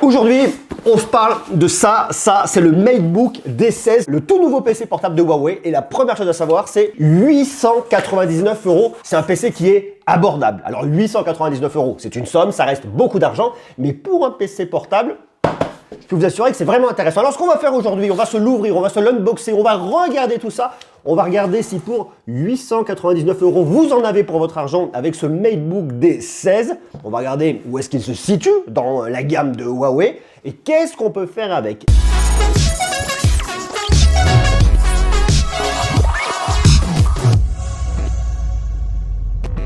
Aujourd'hui, on se parle de ça. Ça, c'est le MateBook D16, le tout nouveau PC portable de Huawei. Et la première chose à savoir, c'est 899 €. C'est un PC qui est abordable. Alors 899 €, c'est une somme, ça reste beaucoup d'argent. Mais pour un PC portable, je peux vous assurer que c'est vraiment intéressant. Alors ce qu'on va faire aujourd'hui, on va se l'ouvrir, on va se l'unboxer, on va regarder tout ça. On va regarder si pour 899 €, vous en avez pour votre argent avec ce MateBook D16. On va regarder où est-ce qu'il se situe dans la gamme de Huawei et qu'est-ce qu'on peut faire avec.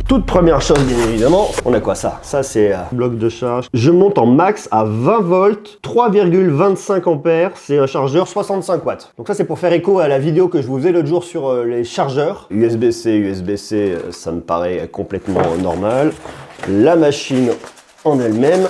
Toute première chose, bien évidemment, on a quoi ça? Ça, c'est bloc de charge. Je monte en max à 20 volts, 3,25 ampères. C'est un chargeur 65 watts. Donc ça, c'est pour faire écho à la vidéo que je vous faisais l'autre jour sur les chargeurs. USB-C, ça me paraît complètement normal. La machine en elle-même.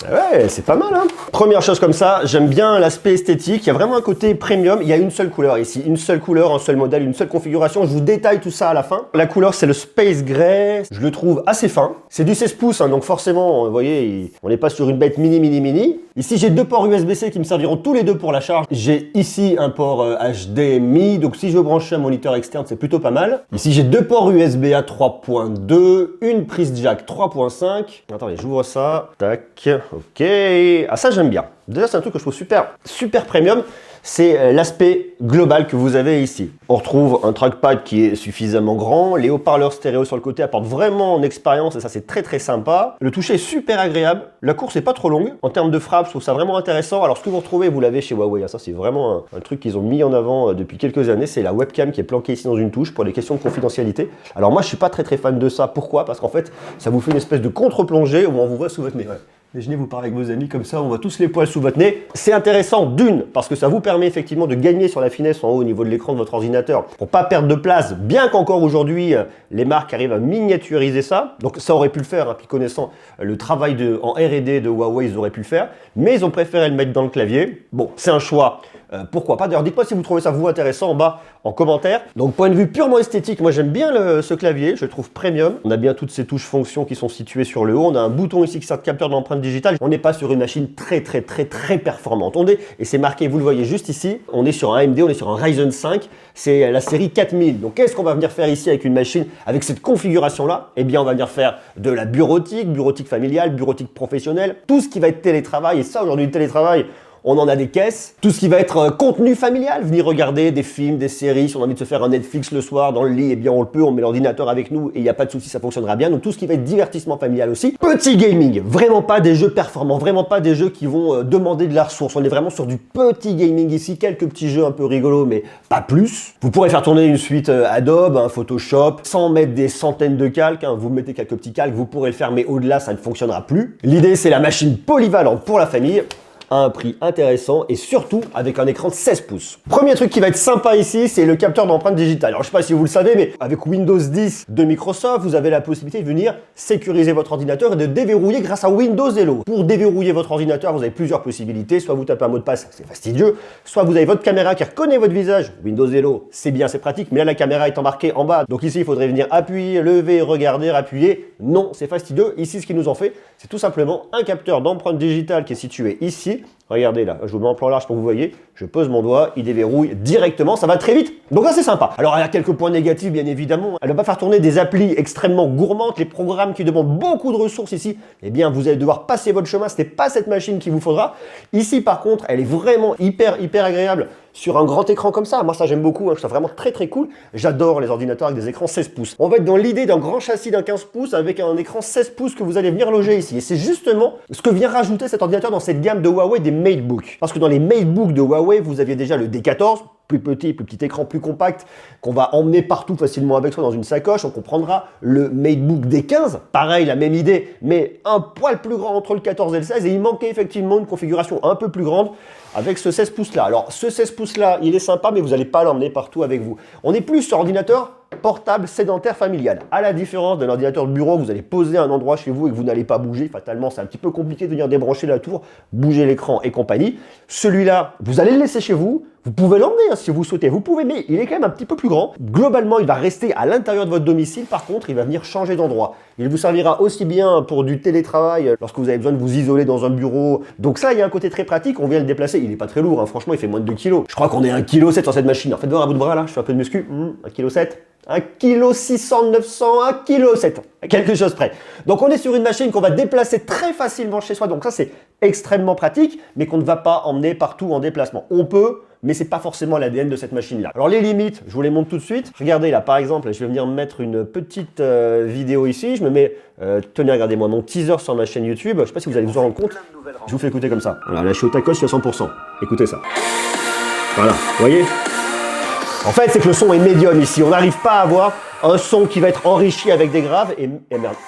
Ouais, c'est pas mal, hein. Première chose comme ça, j'aime bien l'aspect esthétique. Il y a vraiment un côté premium. Il y a une seule couleur ici, une seule couleur, un seul modèle, une seule configuration. Je vous détaille tout ça à la fin. La couleur, c'est le Space Gray. Je le trouve assez fin. C'est du 16 pouces, hein, donc forcément, vous voyez, on n'est pas sur une bête mini. Ici, j'ai deux ports USB-C qui me serviront tous les deux pour la charge. J'ai ici un port HDMI, donc si je veux brancher un moniteur externe, c'est plutôt pas mal. Ici, j'ai deux ports USB-A 3.2, une prise jack 3.5. Attendez, j'ouvre ça. Tac. Ok, ah ça j'aime bien. Déjà c'est un truc que je trouve super premium, c'est l'aspect global que vous avez ici. On retrouve un trackpad qui est suffisamment grand, les haut-parleurs stéréo sur le côté apportent vraiment en expérience et ça c'est très sympa. Le toucher est super agréable, la course est pas trop longue. En termes de frappe, je trouve ça vraiment intéressant. Alors ce que vous retrouvez, vous l'avez chez Huawei, ça c'est vraiment un truc qu'ils ont mis en avant depuis quelques années, c'est la webcam qui est planquée ici dans une touche pour les questions de confidentialité. Alors moi je suis pas très fan de ça, pourquoi? Parce qu'en fait ça vous fait une espèce de contre-plongée où on vous voit sous votre nez. Ouais. Imaginez, vous parlez avec vos amis comme ça, on voit tous les poils sous votre nez. C'est intéressant d'une, parce que ça vous permet effectivement de gagner sur la finesse en haut au niveau de l'écran de votre ordinateur pour pas perdre de place, bien qu'encore aujourd'hui, les marques arrivent à miniaturiser ça. Donc ça aurait pu le faire, hein, puis connaissant le travail en R&D de Huawei, ils auraient pu le faire, mais ils ont préféré le mettre dans le clavier. Bon, c'est un choix. Pourquoi pas? D'ailleurs, dites-moi si vous trouvez ça vous intéressant en bas en commentaire. Donc, point de vue purement esthétique, moi j'aime bien ce clavier, je le trouve premium. On a bien toutes ces touches fonctions qui sont situées sur le haut. On a un bouton ici qui sert de capteur d'empreinte digitale. On n'est pas sur une machine très performante. Et c'est marqué, vous le voyez juste ici, on est sur un AMD, on est sur un Ryzen 5. C'est la série 4000. Donc, qu'est-ce qu'on va venir faire ici avec une machine, avec cette configuration-là? Eh bien, on va venir faire de la bureautique familiale, bureautique professionnelle, tout ce qui va être télétravail. Et ça, aujourd'hui, le télétravail, on en a des caisses. Tout ce qui va être contenu familial, venir regarder des films, des séries. Si on a envie de se faire un Netflix le soir dans le lit, eh bien on le peut, on met l'ordinateur avec nous et il n'y a pas de souci, ça fonctionnera bien. Donc tout ce qui va être divertissement familial aussi. Petit gaming, vraiment pas des jeux performants, vraiment pas des jeux qui vont demander de la ressource. On est vraiment sur du petit gaming ici, quelques petits jeux un peu rigolos, mais pas plus. Vous pourrez faire tourner une suite Adobe, Photoshop, sans mettre des centaines de calques. Vous mettez quelques petits calques, vous pourrez le faire, mais au-delà, ça ne fonctionnera plus. L'idée, c'est la machine polyvalente pour la famille, à un prix intéressant et surtout avec un écran de 16 pouces. Premier truc qui va être sympa ici, c'est le capteur d'empreinte digitale. Alors je sais pas si vous le savez, mais avec Windows 10 de Microsoft, vous avez la possibilité de venir sécuriser votre ordinateur et de déverrouiller grâce à Windows Hello. Pour déverrouiller votre ordinateur, vous avez plusieurs possibilités. Soit vous tapez un mot de passe, c'est fastidieux. Soit vous avez votre caméra qui reconnaît votre visage. Windows Hello, c'est bien, c'est pratique, mais là la caméra est embarquée en bas. Donc ici, il faudrait venir appuyer, lever, regarder, appuyer. Non, c'est fastidieux. Ici, ce qu'ils nous ont fait, c'est tout simplement un capteur d'empreinte digitale qui est situé ici. Regardez là, je vous mets en plan large pour que vous voyez, je pose mon doigt, il déverrouille directement, ça va très vite, donc là c'est sympa. Alors il y a quelques points négatifs bien évidemment, elle ne va pas faire tourner des applis extrêmement gourmandes, les programmes qui demandent beaucoup de ressources ici, eh bien vous allez devoir passer votre chemin, ce n'est pas cette machine qu'il vous faudra. Ici par contre, elle est vraiment hyper agréable sur un grand écran comme ça. Moi ça j'aime beaucoup, je trouve ça vraiment très cool. J'adore les ordinateurs avec des écrans 16 pouces. On va être dans l'idée d'un grand châssis d'un 15 pouces avec un écran 16 pouces que vous allez venir loger ici. Et c'est justement ce que vient rajouter cet ordinateur dans cette gamme de Huawei des MateBook. Parce que dans les MateBook de Huawei, vous aviez déjà le D14, plus petit écran, plus compact, qu'on va emmener partout facilement avec soi dans une sacoche. Donc on prendra le MateBook D15, pareil, la même idée, mais un poil plus grand entre le 14 et le 16, et il manquait effectivement une configuration un peu plus grande avec ce 16 pouces là. Alors ce 16 pouces là, il est sympa, mais vous n'allez pas l'emmener partout avec vous. On est plus sur ordinateur portable sédentaire familial. À la différence d'un ordinateur de bureau, vous allez poser un endroit chez vous et que vous n'allez pas bouger. Fatalement, c'est un petit peu compliqué de venir débrancher la tour, bouger l'écran et compagnie. Celui-là, vous allez le laisser chez vous. Vous pouvez l'emmener hein, si vous souhaitez, vous pouvez, mais il est quand même un petit peu plus grand. Globalement, il va rester à l'intérieur de votre domicile. Par contre, il va venir changer d'endroit. Il vous servira aussi bien pour du télétravail, lorsque vous avez besoin de vous isoler dans un bureau. Donc ça, il y a un côté très pratique. On vient le déplacer. Il n'est pas très lourd, hein. Franchement, il fait moins de 2 kg. Je crois qu'on est 1,7 kg sur cette machine. En fait, voir à bout de bras là, je fais un peu de muscu. 1,7 kg. 1,6 kg 900, 1,7 kg, quelque chose près. Donc on est sur une machine qu'on va déplacer très facilement chez soi. Donc ça, c'est extrêmement pratique, mais qu'on ne va pas emmener partout en déplacement. On peut, mais c'est pas forcément l'ADN de cette machine-là. Alors les limites, je vous les montre tout de suite. Regardez là, par exemple, je vais venir mettre une petite vidéo ici. Je me mets, tenez, regardez-moi mon teaser sur ma chaîne YouTube. Je sais pas si vous allez vous en rendre compte. Je vous fais écouter comme ça. Voilà, là je suis au tacos, je suis à 100%. Écoutez ça. Voilà, vous voyez? En fait, c'est que le son est médium ici. On n'arrive pas à avoir un son qui va être enrichi avec des graves et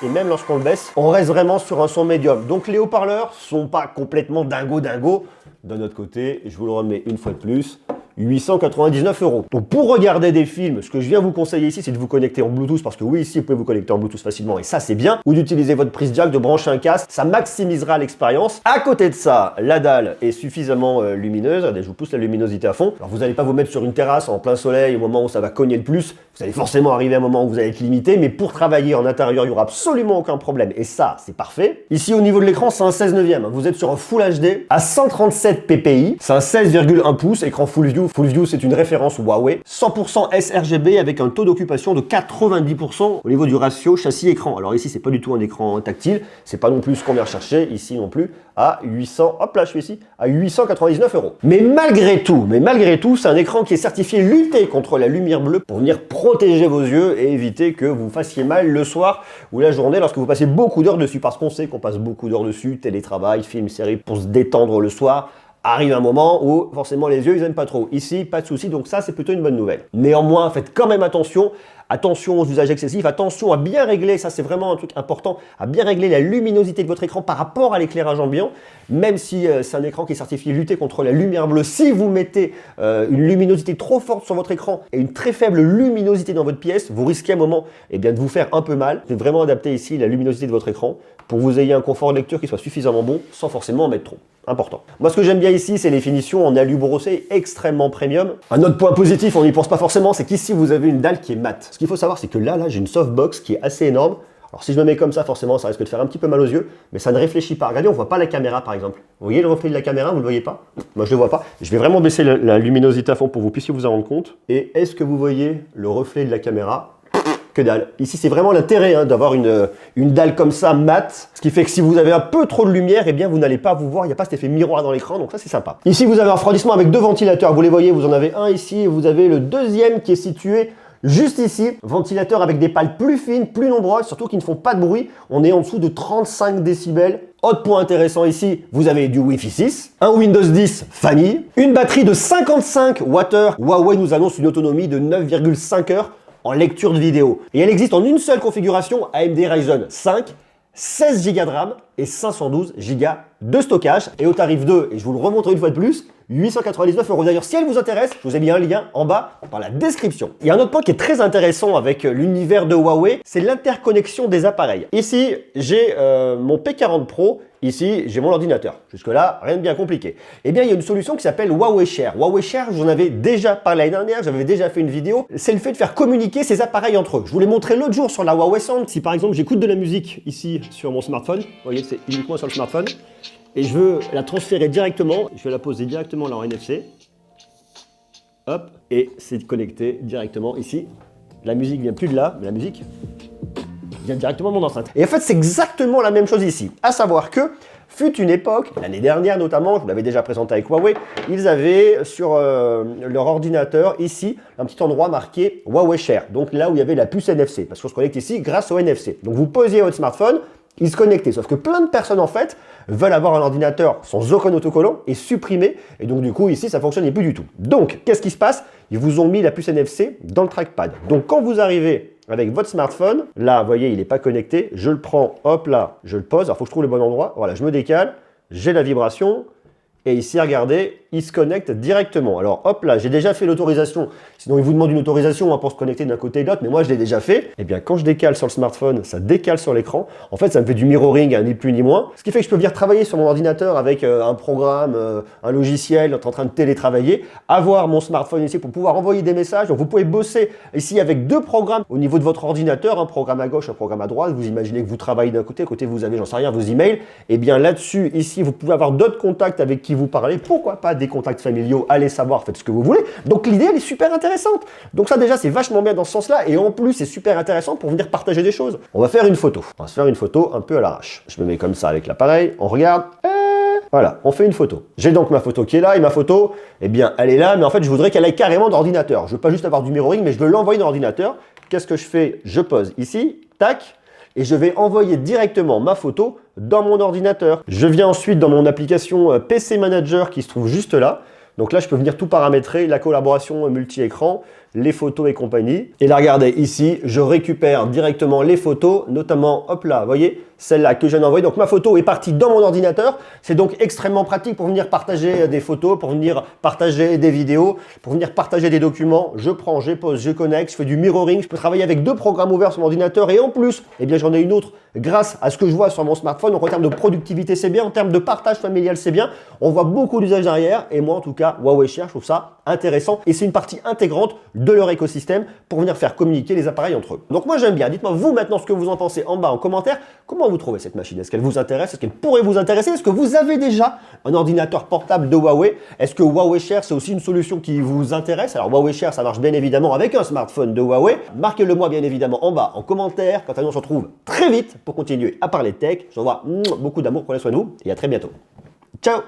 même lorsqu'on le baisse, on reste vraiment sur un son médium. Donc les haut-parleurs sont pas complètement dingo. D'un autre côté, je vous le remets une fois de plus, 899 €. Donc pour regarder des films, ce que je viens vous conseiller ici, c'est de vous connecter en Bluetooth, parce que oui, ici, vous pouvez vous connecter en Bluetooth facilement, et ça, c'est bien. Ou d'utiliser votre prise jack, de brancher un casque, ça maximisera l'expérience. À côté de ça, la dalle est suffisamment lumineuse. Regardez, je vous pousse la luminosité à fond. Alors vous n'allez pas vous mettre sur une terrasse en plein soleil au moment où ça va cogner le plus. Vous allez forcément arriver à un moment où vous allez être limité, mais pour travailler en intérieur, il n'y aura absolument aucun problème. Et ça, c'est parfait. Ici, au niveau de l'écran, c'est un 16/9. Vous êtes sur un Full HD à 137 ppi. C'est un 16,1 pouces, écran Full View. Full View, c'est une référence Huawei. 100% sRGB avec un taux d'occupation de 90% au niveau du ratio châssis-écran. Alors ici, c'est pas du tout un écran tactile. C'est pas non plus ce qu'on vient rechercher. Ici non plus, à 800, hop là, je suis ici, à 899 €. Mais malgré tout, c'est un écran qui est certifié lutter contre la lumière bleue pour venir protéger vos yeux et éviter que vous fassiez mal le soir ou la journée lorsque vous passez beaucoup d'heures dessus. Parce qu'on sait qu'on passe beaucoup d'heures dessus, télétravail, film, série, pour se détendre le soir. Arrive un moment où forcément les yeux ils aiment pas trop. Ici, pas de souci, donc ça c'est plutôt une bonne nouvelle. Néanmoins, faites quand même attention. Attention aux usages excessifs, attention à bien régler, ça c'est vraiment un truc important, à bien régler la luminosité de votre écran par rapport à l'éclairage ambiant, même si c'est un écran qui est certifié lutter contre la lumière bleue. Si vous mettez une luminosité trop forte sur votre écran et une très faible luminosité dans votre pièce, vous risquez à un moment de vous faire un peu mal. C'est vraiment adapter ici la luminosité de votre écran pour que vous ayez un confort de lecture qui soit suffisamment bon sans forcément en mettre trop. Important. Moi, ce que j'aime bien ici, c'est les finitions en alu brossé extrêmement premium. Un autre point positif, on n'y pense pas forcément, c'est qu'ici, vous avez une dalle qui est mate. Ce qu'il faut savoir, c'est que là, j'ai une softbox qui est assez énorme. Alors, si je me mets comme ça, forcément, ça risque de faire un petit peu mal aux yeux, mais ça ne réfléchit pas. Regardez, on ne voit pas la caméra, par exemple. Vous voyez le reflet de la caméra, vous ne le voyez pas? Moi, je ne le vois pas. Je vais vraiment baisser la luminosité à fond pour que vous puissiez vous en rendre compte. Et est-ce que vous voyez le reflet de la caméra? Que dalle. Ici, c'est vraiment l'intérêt d'avoir une dalle comme ça, mate. Ce qui fait que si vous avez un peu trop de lumière, eh bien, vous n'allez pas vous voir. Il n'y a pas cet effet miroir dans l'écran, donc ça, c'est sympa. Ici, vous avez un refroidissement avec 2 ventilateurs. Vous les voyez, vous en avez un ici et vous avez le deuxième qui est situé juste ici. Ventilateur avec des pales plus fines, plus nombreuses, surtout qui ne font pas de bruit. On est en dessous de 35 décibels. Autre point intéressant ici, vous avez du Wi-Fi 6, un Windows 10 famille, une batterie de 55 Wh. Huawei nous annonce une autonomie de 9,5 heures en lecture de vidéo. Et elle existe en une seule configuration AMD Ryzen 5, 16 Go de RAM et 512 Go de stockage. Et au tarif 2, et je vous le remonterai une fois de plus, 899 €. D'ailleurs, si elle vous intéresse, je vous ai mis un lien en bas dans la description. Il y a un autre point qui est très intéressant avec l'univers de Huawei, c'est l'interconnexion des appareils. Ici, j'ai mon P40 Pro. Ici, j'ai mon ordinateur. Jusque-là, rien de bien compliqué. Eh bien, il y a une solution qui s'appelle Huawei Share. Huawei Share, j'en avais déjà parlé l'année dernière, j'avais déjà fait une vidéo. C'est le fait de faire communiquer ces appareils entre eux. Je vous l'ai montré l'autre jour sur la Huawei Sound. Si par exemple, j'écoute de la musique ici sur mon smartphone, vous voyez, c'est uniquement sur le smartphone, et je veux la transférer directement, je vais la poser directement là en NFC. Hop, et c'est connecté directement ici. La musique vient plus de là, mais la musique vient directement de mon enceinte. Et en fait, c'est exactement la même chose ici. À savoir que, fut une époque, l'année dernière notamment, je vous l'avais déjà présenté avec Huawei, ils avaient sur leur ordinateur ici un petit endroit marqué Huawei Share. Donc là où il y avait la puce NFC, parce qu'on se connecte ici grâce au NFC. Donc vous posiez votre smartphone, il se connectait. Sauf que plein de personnes en fait veulent avoir un ordinateur sans aucun autocollant et supprimer. Et donc du coup ici ça ne fonctionnait plus du tout. Donc qu'est-ce qui se passe? Ils vous ont mis la puce NFC dans le trackpad. Donc quand vous arrivez avec votre smartphone, là vous voyez il n'est pas connecté, je le prends, hop là, je le pose. Alors il faut que je trouve le bon endroit. Voilà, je me décale, j'ai la vibration. Et ici, regardez, il se connecte directement. Alors hop là, j'ai déjà fait l'autorisation. Sinon, il vous demande une autorisation pour se connecter d'un côté et de l'autre, mais moi je l'ai déjà fait. Et bien quand je décale sur le smartphone, ça décale sur l'écran. En fait, ça me fait du mirroring, ni plus ni moins. Ce qui fait que je peux venir travailler sur mon ordinateur avec un programme, un logiciel, en train de télétravailler, avoir mon smartphone ici pour pouvoir envoyer des messages. Donc vous pouvez bosser ici avec deux programmes au niveau de votre ordinateur, un programme à gauche, un programme à droite. Vous imaginez que vous travaillez d'un côté, à côté vous avez, j'en sais rien, vos emails. Et bien là-dessus, ici, vous pouvez avoir d'autres contacts avec qui vous parlez. Pourquoi pas des contacts familiaux, allez savoir, faites ce que vous voulez. Donc l'idée, elle est super intéressante. Donc ça déjà, c'est vachement bien dans ce sens-là. Et en plus, c'est super intéressant pour venir partager des choses. On va faire une photo. On va se faire une photo un peu à l'arrache. Je me mets comme ça avec l'appareil. On regarde. Voilà, on fait une photo. J'ai donc ma photo qui est là, et ma photo, eh bien, elle est là, mais en fait, je voudrais qu'elle aille carrément d'ordinateur. Je veux pas juste avoir du mirroring, mais je veux l'envoyer dans l'ordinateur. Qu'est-ce que je fais? Je pose ici, tac, et je vais envoyer directement ma photo dans mon ordinateur. Je viens ensuite dans mon application PC Manager qui se trouve juste là. Donc là, je peux venir tout paramétrer, la collaboration multi-écran, les photos et compagnie. Et là, regardez, ici, je récupère directement les photos, notamment, hop là, vous voyez, celle-là que je viens d'envoyer. Donc ma photo est partie dans mon ordinateur. C'est donc extrêmement pratique pour venir partager des photos, pour venir partager des vidéos, pour venir partager des documents. Je prends, je pose, je connecte, je fais du mirroring. Je peux travailler avec deux programmes ouverts sur mon ordinateur et en plus, eh bien, j'en ai une autre grâce à ce que je vois sur mon smartphone. Donc en termes de productivité, c'est bien. En termes de partage familial, c'est bien. On voit beaucoup d'usages derrière et moi, en tout cas, Huawei Share, je trouve ça intéressant et c'est une partie intégrante de leur écosystème pour venir faire communiquer les appareils entre eux. Donc moi j'aime bien, dites-moi vous maintenant ce que vous en pensez en bas en commentaire, comment vous trouvez cette machine? Est-ce qu'elle vous intéresse? Est-ce qu'elle pourrait vous intéresser? Est-ce que vous avez déjà un ordinateur portable de Huawei? Est-ce que Huawei Share c'est aussi une solution qui vous intéresse? Alors Huawei Share ça marche bien évidemment avec un smartphone de Huawei, marquez-le moi bien évidemment en bas en commentaire, quant à nous on se retrouve très vite pour continuer à parler tech, je vous envoie beaucoup d'amour, prenez soin de vous et à très bientôt. Ciao!